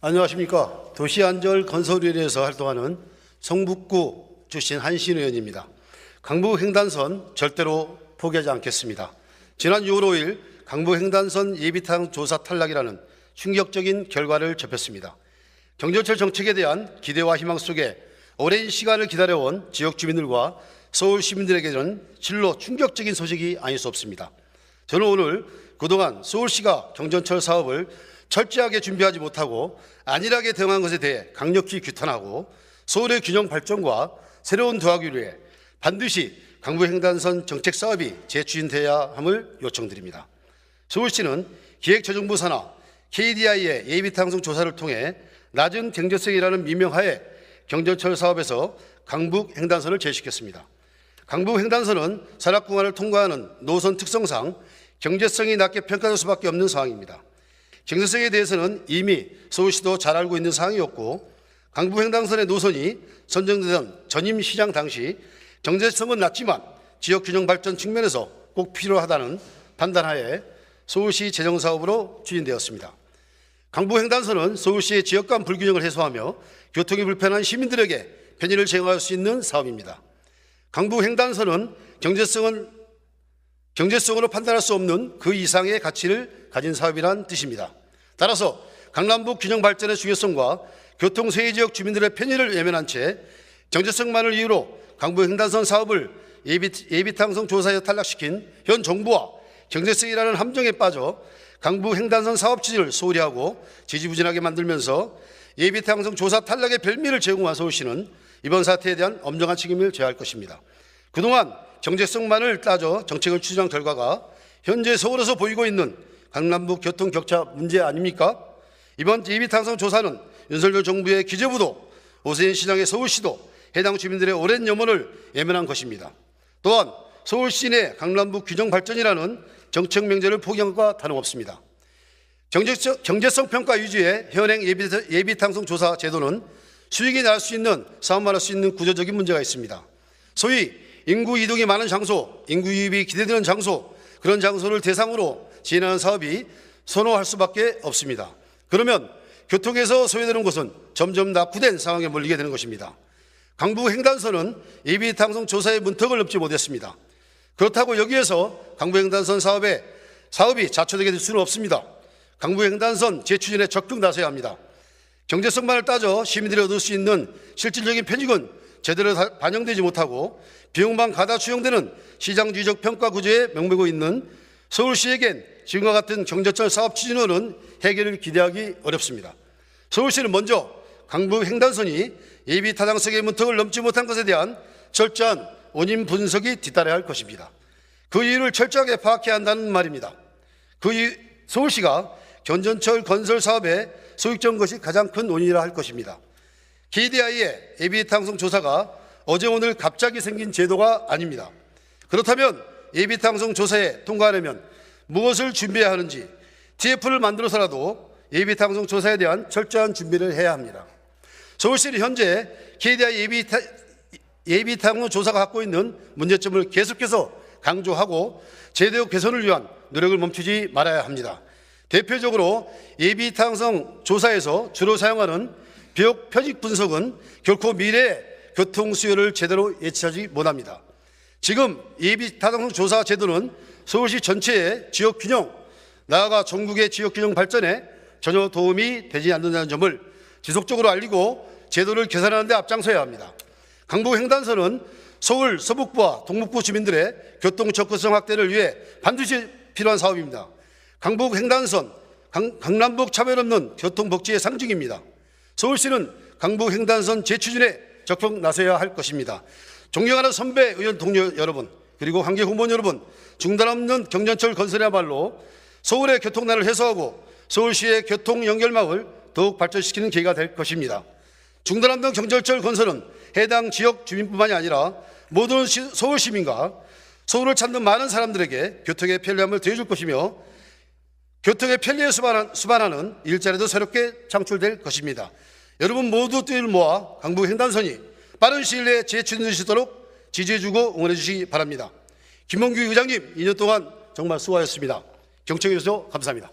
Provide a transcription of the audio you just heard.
안녕하십니까. 도시안전건설위원회에서 활동하는 성북구 출신 한신 의원입니다. 강북횡단선 절대로 포기하지 않겠습니다. 지난 6월 5일 강북횡단선 예비타당 조사 탈락이라는 충격적인 결과를 접했습니다. 경전철 정책에 대한 기대와 희망 속에 오랜 시간을 기다려온 지역 주민들과 서울 시민들에게는 실로 충격적인 소식이 아닐 수 없습니다. 저는 오늘 그동안 서울시가 경전철 사업을 철저하게 준비하지 못하고 안일하게 대응한 것에 대해 강력히 규탄하고 서울의 균형 발전과 새로운 도약을 위해 반드시 강북횡단선 정책 사업이 재추진돼야 함을 요청드립니다. 서울시는 기획재정부 산하 KDI의 예비타당성 조사를 통해 낮은 경제성이라는 미명하에 경전철 사업에서 강북횡단선을 제시했습니다. 강북횡단선은 산악공간을 통과하는 노선 특성상 경제성이 낮게 평가될 수밖에 없는 상황입니다. 경제성에 대해서는 이미 서울시도 잘 알고 있는 사항이었고, 강북횡단선의 노선이 선정되던 전임 시장 당시 경제성은 낮지만 지역 균형 발전 측면에서 꼭 필요하다는 판단하에 서울시 재정사업으로 추진되었습니다. 강북횡단선은 서울시의 지역 간 불균형을 해소하며 교통이 불편한 시민들에게 편의를 제공할 수 있는 사업입니다. 강북횡단선은 경제성으로 판단할 수 없는 그 이상의 가치를 가진 사업이란 뜻입니다. 따라서 강남북 균형 발전의 중요성과 교통 세해 지역 주민들의 편의를 외면한 채 경제성만을 이유로 강북횡단선 사업을 예비타당성 조사에 탈락시킨 현 정부와 경제성이라는 함정에 빠져 강북횡단선 사업 추진을 소홀히 하고 지지부진하게 만들면서 예비타당성 조사 탈락의 별미를 제공한 서울시는 이번 사태에 대한 엄정한 책임을 져야 할 것입니다. 그동안 경제성만을 따져 정책을 추진한 결과가 현재 서울에서 보이고 있는 강남북 교통 격차 문제 아닙니까? 이번 예비타당성 조사는 윤석열 정부의 기재부도 오세훈 시장의 서울시도 해당 주민들의 오랜 염원을 외면한 것입니다. 또한 서울시 내 강남북 균형 발전이라는 정책 명제를 포기한 것과 다름없습니다. 경제성 평가 위주의 현행 예비타당성 조사 제도는 수익이 날 수 있는 사업만 할 수 있는 구조적인 문제가 있습니다. 소위 인구 이동이 많은 장소, 인구 유입이 기대되는 장소, 그런 장소를 대상으로 진행하는 사업이 선호할 수밖에 없습니다. 그러면 교통에서 소외되는 곳은 점점 낙후된 상황에 몰리게 되는 것입니다. 강북횡단선은 예비타당성 조사의 문턱을 넘지 못했습니다. 그렇다고 여기에서 강북횡단선 사업이 자초되게 될 수는 없습니다. 강북횡단선 재추진에 적극 나서야 합니다. 경제성만을 따져 시민들이 얻을 수 있는 실질적인 편익은 제대로 반영되지 못하고 비용만 가다 추용되는 시장주의적 평가 구조에 명매고 있는 서울시에겐 지금과 같은 경전철 사업 추진으로는 해결을 기대하기 어렵습니다. 서울시는 먼저 강북횡단선이 예비타당성의 문턱을 넘지 못한 것에 대한 철저한 원인 분석이 뒤따라야 할 것입니다. 그 이유를 철저하게 파악해야 한다는 말입니다. 서울시가 경전철 건설 사업에 소극적인 것이 가장 큰 원인이라 할 것입니다. KDI의 예비타당성 조사가 어제 오늘 갑자기 생긴 제도가 아닙니다. 그렇다면 예비타당성 조사에 통과하려면 무엇을 준비해야 하는지 TF를 만들어서라도 예비타당성 조사에 대한 철저한 준비를 해야 합니다. 서울시는 현재 KDI 예비타당성 조사가 갖고 있는 문제점을 계속해서 강조하고 제도 개선을 위한 노력을 멈추지 말아야 합니다. 대표적으로 예비타당성 조사에서 주로 사용하는 비용 편익 분석은 결코 미래의 교통 수요를 제대로 예측하지 못합니다. 지금 예비타당성 조사 제도는 서울시 전체의 지역 균형, 나아가 전국의 지역 균형 발전에 전혀 도움이 되지 않는다는 점을 지속적으로 알리고 제도를 개선하는 데 앞장서야 합니다. 강북횡단선은 서울 서북부와 동북부 주민들의 교통 접근성 확대를 위해 반드시 필요한 사업입니다. 강북횡단선, 강남북 차별 없는 교통 복지의 상징입니다. 서울시는 강북횡단선 재추진에 적극 나서야 할 것입니다. 존경하는 선배 의원 동료 여러분, 그리고 관계 공무원 여러분, 중단 없는 경전철 건설이야말로 서울의 교통난을 해소하고 서울시의 교통 연결망을 더욱 발전시키는 계기가 될 것입니다. 중단 없는 경전철 건설은 해당 지역 주민뿐만이 아니라 모든 서울 시민과 서울을 찾는 많은 사람들에게 교통의 편리함을 더해줄 것이며 교통의 편리에 수반하는 일자리도 새롭게 창출될 것입니다. 여러분 모두 뜻을 모아 강북횡단선이 빠른 시일 내에 재추진될 수 있도록 지지해주고 응원해 주시기 바랍니다. 김원규 의장님 2년 동안 정말 수고하셨습니다. 경청해 주셔서 감사합니다.